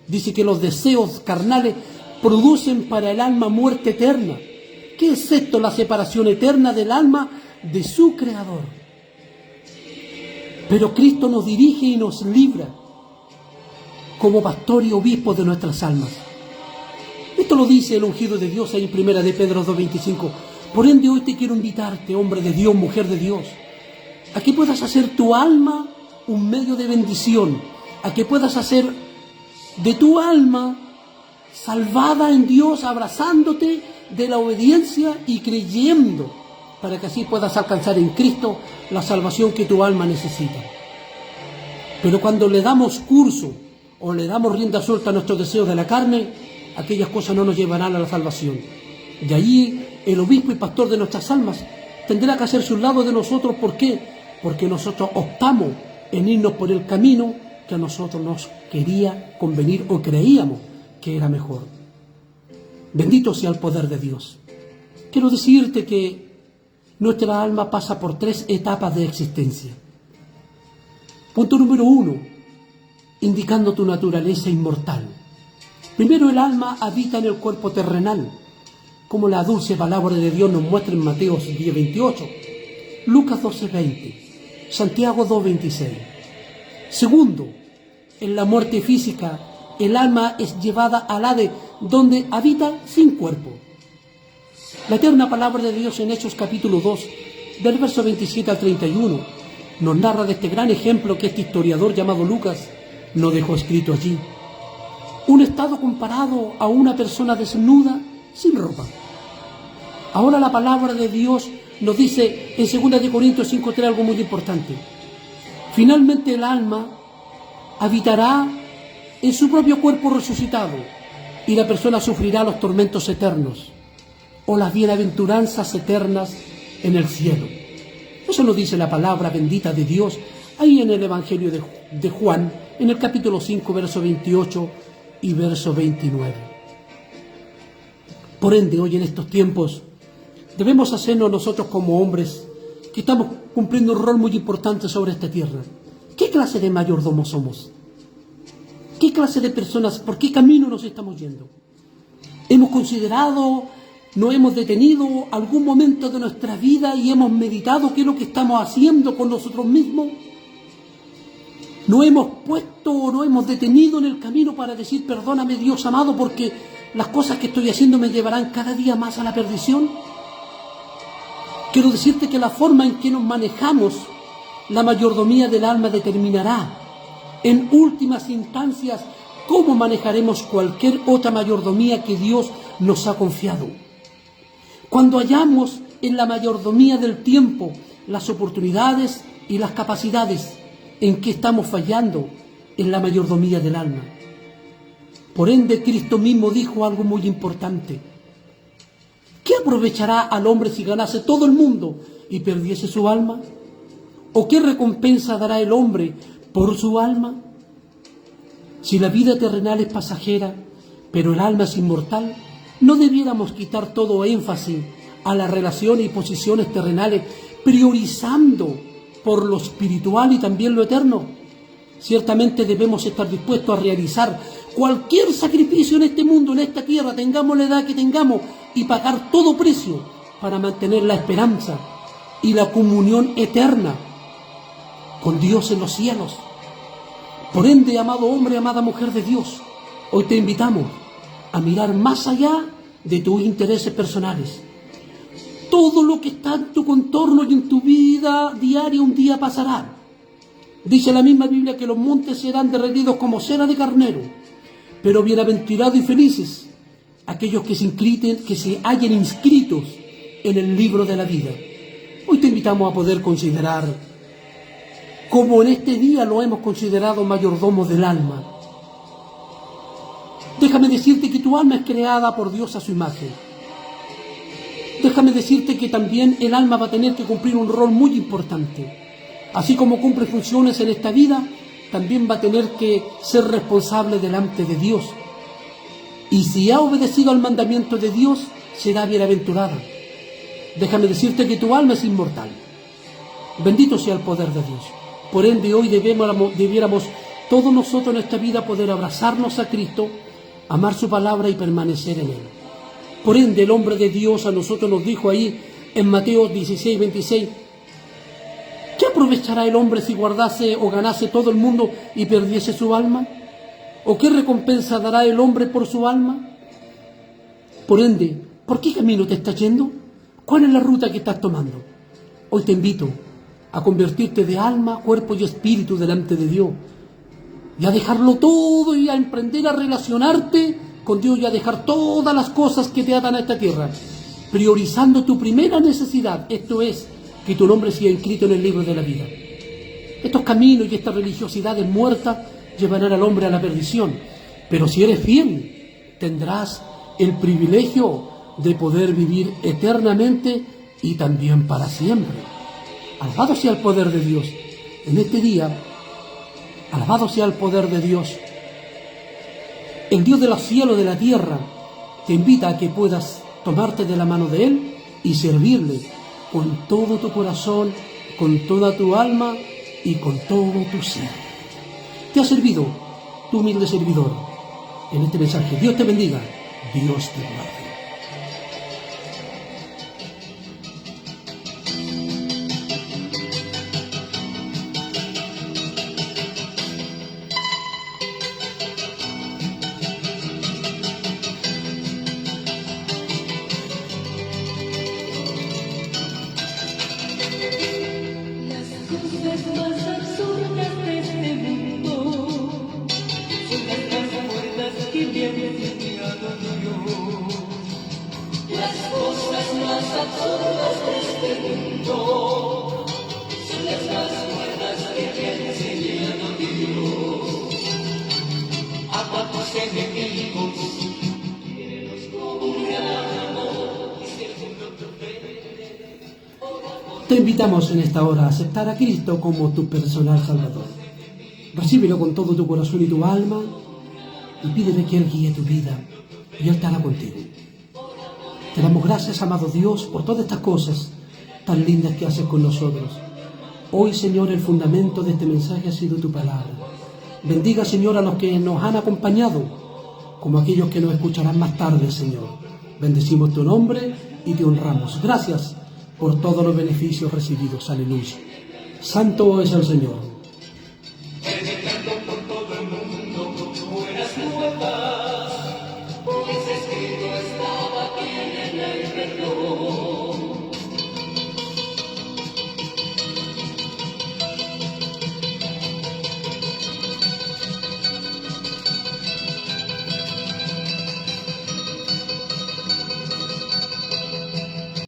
Dice que los deseos carnales producen para el alma muerte eterna. ¿Qué es esto? La separación eterna del alma de su Creador. Pero Cristo nos dirige y nos libra como pastor y obispo de nuestras almas. Esto lo dice el ungido de Dios ahí en Primera de Pedro 2:25. Por ende, hoy te quiero invitarte, hombre de Dios, mujer de Dios, a que puedas hacer tu alma un medio de bendición, a que puedas hacer de tu alma salvada en Dios, abrazándote de la obediencia y creyendo, para que así puedas alcanzar en Cristo la salvación que tu alma necesita. Pero cuando le damos curso o le damos rienda suelta a nuestros deseos de la carne, aquellas cosas no nos llevarán a la salvación. De allí el obispo y pastor de nuestras almas tendrá que hacerse un lado de nosotros. ¿Por qué? Porque nosotros optamos en irnos por el camino que a nosotros nos quería convenir o creíamos que era mejor. Bendito sea el poder de Dios. Quiero decirte que nuestra alma pasa por 3 etapas de existencia. Punto número 1, indicando tu naturaleza inmortal. Primero, el alma habita en el cuerpo terrenal, como la dulce palabra de Dios nos muestra en Mateo 10:28, Lucas 12:20, Santiago 2:26. Segundo, en la muerte física, el alma es llevada al Hades, donde habita sin cuerpo. La eterna palabra de Dios en Hechos capítulo 2, del verso 27 al 31, nos narra de este gran ejemplo que este historiador llamado Lucas nos dejó escrito allí. Un estado comparado a una persona desnuda sin ropa. Ahora la palabra de Dios nos dice en 2 de Corintios 5:3 algo muy importante. Finalmente el alma habitará en su propio cuerpo resucitado y la persona sufrirá los tormentos eternos o las bienaventuranzas eternas en el cielo. Eso nos dice la palabra bendita de Dios ahí en el Evangelio de Juan, en el capítulo 5, verso 28 y verso 29. Por ende, hoy en estos tiempos, debemos hacernos nosotros como hombres que estamos cumpliendo un rol muy importante sobre esta tierra. ¿Qué clase de mayordomos somos? ¿Qué clase de personas, por qué camino nos estamos yendo? ¿Hemos considerado, no hemos detenido algún momento de nuestra vida y hemos meditado qué es lo que estamos haciendo con nosotros mismos? ¿No hemos puesto o no hemos detenido en el camino para decir, perdóname Dios amado, porque las cosas que estoy haciendo me llevarán cada día más a la perdición? Quiero decirte que la forma en que nos manejamos la mayordomía del alma determinará, en últimas instancias, cómo manejaremos cualquier otra mayordomía que Dios nos ha confiado. Cuando hallamos en la mayordomía del tiempo las oportunidades y las capacidades en que estamos fallando en la mayordomía del alma. Por ende, Cristo mismo dijo algo muy importante. ¿Qué aprovechará al hombre si ganase todo el mundo y perdiese su alma? ¿O qué recompensa dará el hombre por su alma? Si la vida terrenal es pasajera, pero el alma es inmortal, ¿no debiéramos quitar todo énfasis a las relaciones y posiciones terrenales, priorizando por lo espiritual y también lo eterno? Ciertamente debemos estar dispuestos a realizar cualquier sacrificio en este mundo, en esta tierra, tengamos la edad que tengamos, y pagar todo precio para mantener la esperanza y la comunión eterna con Dios en los cielos. Por ende, amado hombre, amada mujer de Dios, hoy te invitamos a mirar más allá de tus intereses personales. Todo lo que está en tu contorno y en tu vida diaria un día pasará. Dice la misma Biblia que los montes serán derretidos como cera de carnero, pero bienaventurados y felices aquellos que se hallen inscritos en el libro de la vida. Hoy te invitamos a poder considerar, como en este día lo hemos considerado, mayordomos del alma. Déjame decirte que tu alma es creada por Dios a su imagen. Déjame decirte que también el alma va a tener que cumplir un rol muy importante. Así como cumple funciones en esta vida, también va a tener que ser responsable delante de Dios. Y si ha obedecido al mandamiento de Dios, será bienaventurada. Déjame decirte que tu alma es inmortal. Bendito sea el poder de Dios. Por ende, hoy debiéramos todos nosotros en esta vida poder abrazarnos a Cristo, amar su palabra y permanecer en Él. Por ende, el hombre de Dios a nosotros nos dijo ahí en Mateo 16, 26, ¿qué aprovechará el hombre si guardase o ganase todo el mundo y perdiese su alma? ¿O qué recompensa dará el hombre por su alma? Por ende, ¿por qué camino te estás yendo? ¿Cuál es la ruta que estás tomando? Hoy te invito a convertirte de alma, cuerpo y espíritu delante de Dios, y a dejarlo todo y a emprender a relacionarte con Dios y a dejar todas las cosas que te atan a esta tierra, priorizando tu primera necesidad, esto es, que tu nombre sea inscrito en el libro de la vida. Estos caminos y estas religiosidades muertas llevarán al hombre a la perdición, pero si eres fiel, tendrás el privilegio de poder vivir eternamente y también para siempre. Alabado sea el poder de Dios. En este día, alabado sea el poder de Dios. El Dios de los cielos y de la tierra te invita a que puedas tomarte de la mano de Él y servirle con todo tu corazón, con toda tu alma y con todo tu ser. Te ha servido tu humilde servidor en este mensaje. Dios te bendiga, Dios te guarde. Más absurdas de este mundo son las más fuertes que me han enseñado Dios. Las cosas más absurdas de este mundo son las más fuertes que me han enseñado Dios. A cuantos enemigos quierenlos como un amor y ser un otro frente. Te invitamos en esta hora a aceptar a Cristo como tu personal Salvador. Recíbelo con todo tu corazón y tu alma y pídele que Él guíe tu vida y Él estará contigo. Te damos gracias, amado Dios, por todas estas cosas tan lindas que haces con nosotros. Hoy, Señor, el fundamento de este mensaje ha sido tu palabra. Bendiga, Señor, a los que nos han acompañado, como aquellos que nos escucharán más tarde, Señor. Bendecimos tu nombre y te honramos. Gracias por todos los beneficios recibidos. Aleluya. Santo es el Señor. Predicando por todo el mundo, buenas nuevas.